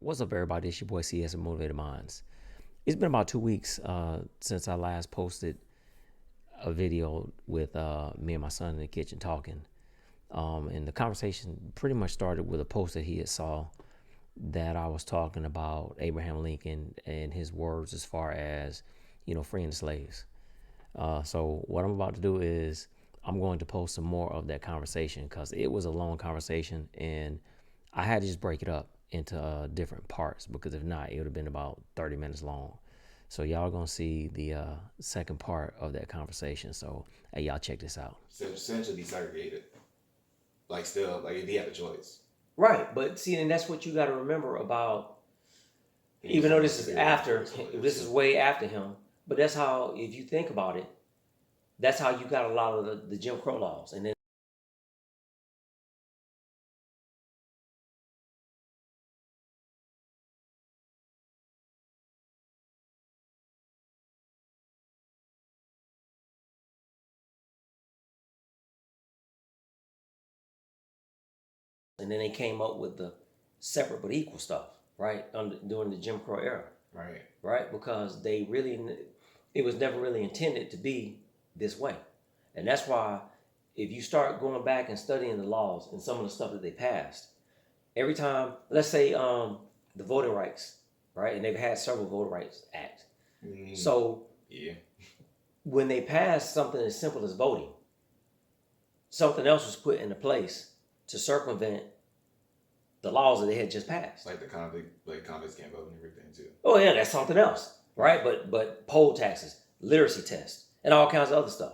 What's up, everybody? It's your boy CS and Motivated Minds. It's been about 2 weeks since I last posted a video with me and my son in the kitchen talking. And the conversation pretty much started with a post that he had saw that I was talking about Abraham Lincoln and his words as far as, freeing the slaves. So what I'm about to do is I'm going to post some more of that conversation because it was a long conversation and I had to just break it up into different parts because if not, it would have been about 30 minutes long. So y'all are going to see the second part of that conversation. So hey, y'all check this out. So essentially desegregated. Like still, like he had a choice. Right, but see, and that's what you got to remember about, even though this is way after him, but that's how, if you think about it, that's how you got a lot of the Jim Crow laws. And then they came up with the separate but equal stuff, right? During the Jim Crow era. Right. Right? Because it was never really intended to be this way. And that's why if you start going back and studying the laws and some of the stuff that they passed, every time, let's say the voting rights, right? And they've had several voting rights acts. Mm-hmm. So yeah, when they passed something as simple as voting, something else was put into place to circumvent the laws that they had just passed. Like convicts can't vote and everything too. Oh yeah, that's something else, right? But poll taxes, literacy tests, and all kinds of other stuff,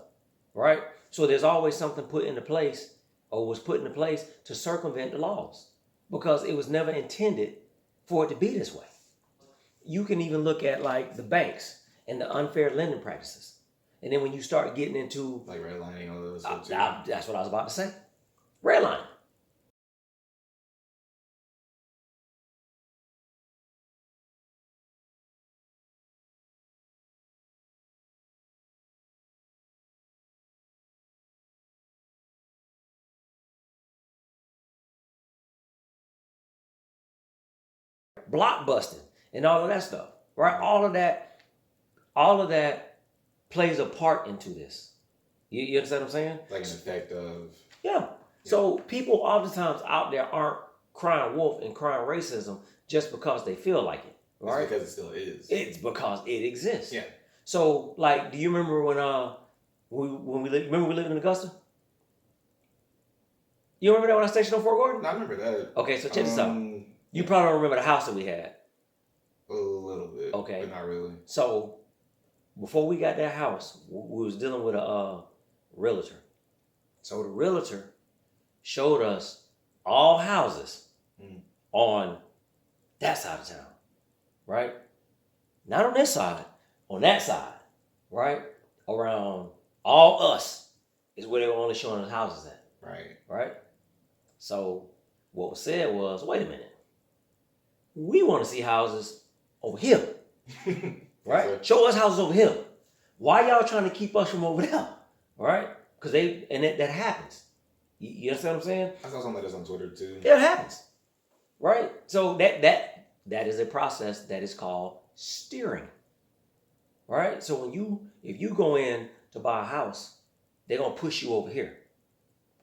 right? So there's always something put into place or was put into place to circumvent the laws because it was never intended for it to be this way. You can even look at like the banks and the unfair lending practices. And then when you start getting into like redlining, all those stuff too. That's what I was about to say. Redlining. Blockbusting and all of that stuff, right? All of that plays a part into this. You understand what I'm saying? Like an effect of yeah. So people oftentimes out there aren't crying wolf and crying racism just because they feel like it, right? It's because it still is. It's because it exists. Yeah. So like, do you remember when we lived in Augusta? You remember that when I stationed on Fort Gordon? No, I remember that. Okay, so check this out. You probably don't remember the house that we had. A little bit. Okay. But not really. So, before we got that house, we was dealing with a realtor. So the realtor showed us all houses on that side of town, right? Not on this side, on that side, right? Around all us is where they were only showing us houses at. Right. Right? So, what was said was, wait a minute. We want to see houses over here, right? Show us houses over here. Why y'all trying to keep us from over there, right? Because that happens. You understand what I'm saying? I saw something like this on Twitter too. It happens, right? So that is a process that is called steering, right? So if you go in to buy a house, they're gonna push you over here,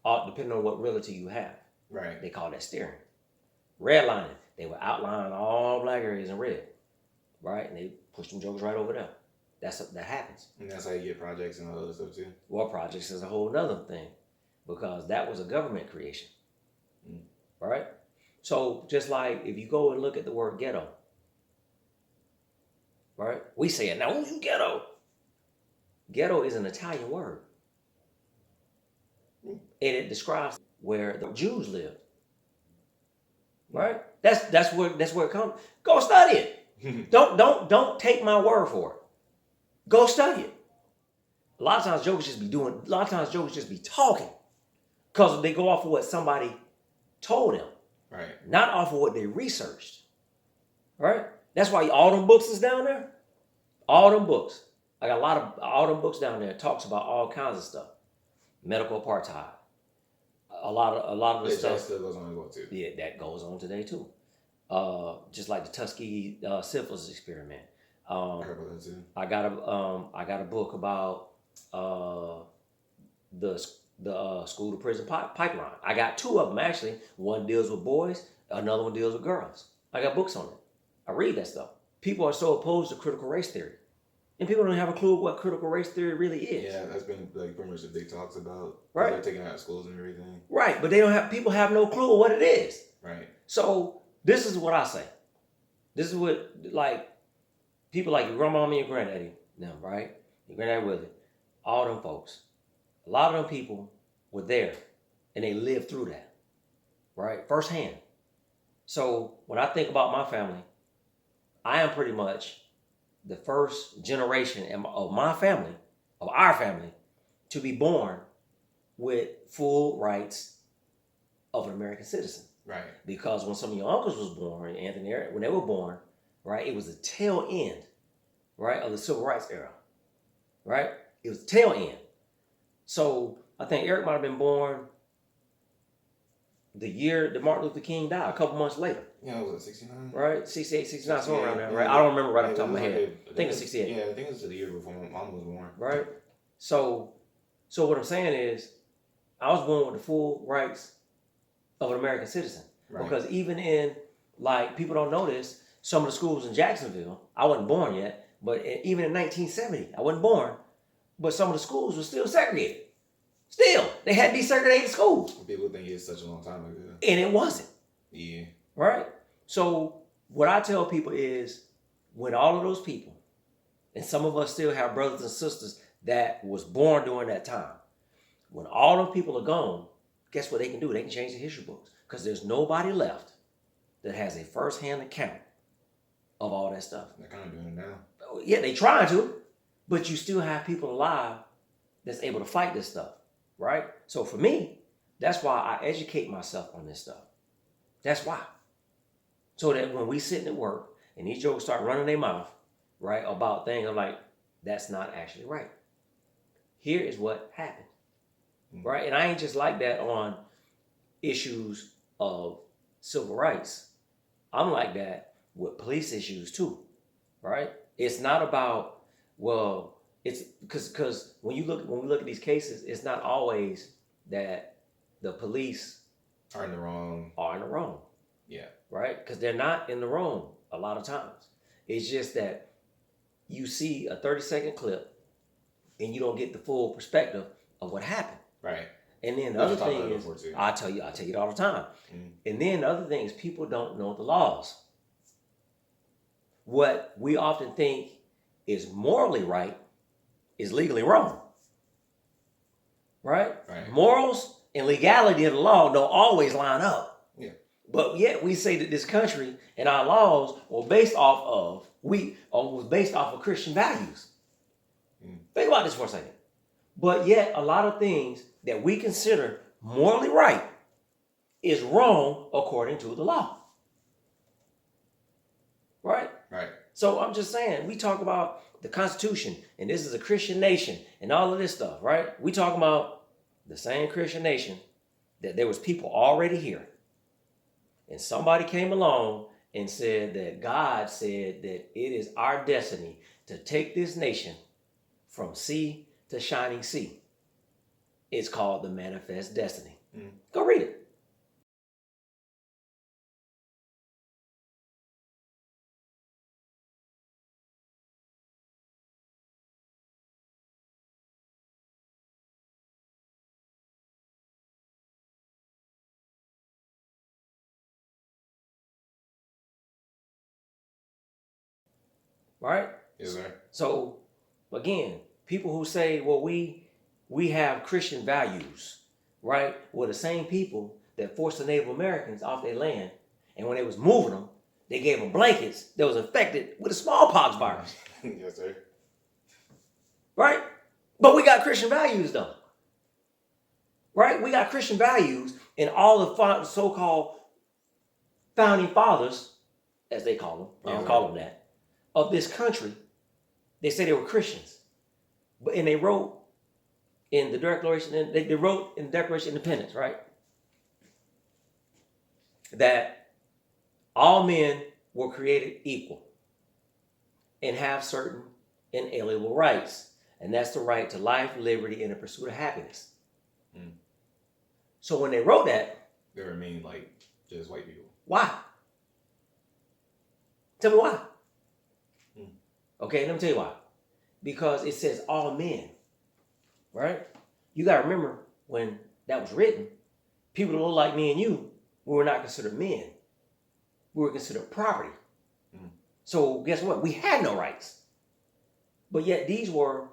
depending on what realtor you have. Right. They call that steering. Redlining. They would outline all black areas in red, right? And they push them jokers right over there. That happens. And that's how you get projects and all that stuff too. Well, projects is a whole nother thing because that was a government creation, right? So just like if you go and look at the word ghetto, right? We say it now. You ghetto. Ghetto is an Italian word, and it describes where the Jews lived. Right? That's where it comes. Go study it. Don't take my word for it. Go study it. A lot of times jokers just be talking. Because they go off of what somebody told them. Right. Not off of what they researched. Right? That's why all them books is down there. All them books. I got all them books down there talks about all kinds of stuff. Medical apartheid. A lot of the stuff still goes on as well too. Yeah, that goes on today too. just like the Tuskegee syphilis experiment. I heard about that too. I got a book about the school to prison pipeline. I got two of them actually. One deals with boys, another one deals with girls. I got books on it. I read that stuff. People are so opposed to critical race theory, and people don't have a clue what critical race theory really is. Yeah, that's been like pretty much the big talks about. Right. They're taking it out of schools and everything. Right, but they don't have. People have no clue what it is. Right. So this is what I say. This is what like people like your grandma and your granddaddy, them, right? Your granddaddy Willie, all them folks. A lot of them people were there and they lived through that, right? Firsthand. So when I think about my family, I am pretty much the first generation of my family, of our family, to be born with full rights of an American citizen. Right. Because when some of your uncles was born, Anthony, when they were born, right, it was the tail end, right, of the civil rights era, right? It was the tail end. So I think Eric might have been born the year that Martin Luther King died, a couple months later. Yeah, was it 69? Right? 68, 69, somewhere around there, right? I don't remember right off the top of my head. I think it's 68. Yeah, I think it was the year before my mom was born. Right? So what I'm saying is, I was born with the full rights of an American citizen. Right. Because even in, like, people don't know this, some of the schools in Jacksonville, I wasn't born yet, but even in 1970, I wasn't born, but some of the schools were still segregated. Still, they had desegregated schools. People think it's such a long time ago. And it wasn't. Yeah. Right? So what I tell people is, when all of those people, and some of us still have brothers and sisters that was born during that time, when all those people are gone, guess what they can do? They can change the history books. Because there's nobody left that has a first-hand account of all that stuff. They're kind of doing it now. Yeah, they trying to, but you still have people alive that's able to fight this stuff, right? So for me, that's why I educate myself on this stuff. That's why. So that when we sitting at work and these jokes start running their mouth, right, about things, I'm like, that's not actually right. Here is what happened, right? And I ain't just like that on issues of civil rights. I'm like that with police issues too, right? It's not about, well, it's because when we look at these cases, it's not always that the police are in the wrong. Yeah. Right? Because they're not in the wrong a lot of times. It's just that you see a 30-second clip and you don't get the full perspective of what happened. Right. And then the other thing is, I tell you it all the time. And then the other thing is, people don't know the laws. What we often think is morally right is legally wrong. Right? Morals and legality of the law don't always line up. Yeah. But yet we say that this country and our laws were based off of Christian values. Think about this for a second. But yet a lot of things that we consider morally right is wrong according to the law. Right? Right. So I'm just saying, we talk about the Constitution, and this is a Christian nation, and all of this stuff, right? We talk about the same Christian nation that there was people already here. And somebody came along and said that God said that it is our destiny to take this nation from sea to shining sea. It's called the Manifest Destiny. Go read it. Right? Yes, sir. So, again, people who say, well, we have Christian values, right? Were the same people that forced the Native Americans off their land. And when they was moving them, they gave them blankets that was infected with a smallpox virus. Yes, sir. Right? But we got Christian values, though. Right? We got Christian values, and all the so-called founding fathers, as they call them, I don't call them that, of this country, they say they were Christians. And they wrote in the Declaration of Independence, right? That All men were created equal and have certain inalienable rights. And that's the right to life, liberty, and the pursuit of happiness. Mm. So when they wrote that, they remain like just white people. Why? Tell me why. Mm. Okay, let me tell you why. Because it says all men, right? You got to remember when that was written, people that look like me and you, we were not considered men. We were considered property. Mm. So guess what? We had no rights. But yet these were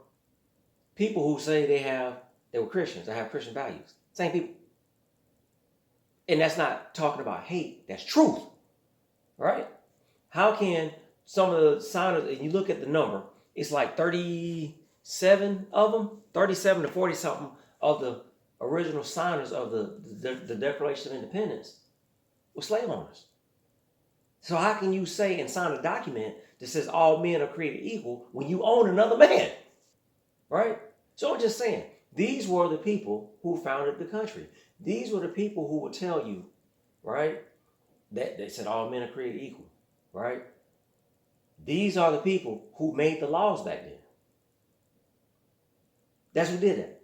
people who say they were Christians, they have Christian values. Same people. And that's not talking about hate, that's truth. Right? How can some of the signers, and you look at the number, it's like 37 of them, 37 to 40 something of the original signers of the Declaration of Independence were slave owners. So how can you say and sign a document that says all men are created equal when you own another man? Right? So I'm just saying, these were the people who founded the country. These were the people who would tell you, right, that they said all men are created equal, right? These are the people who made the laws back then. That's who did that.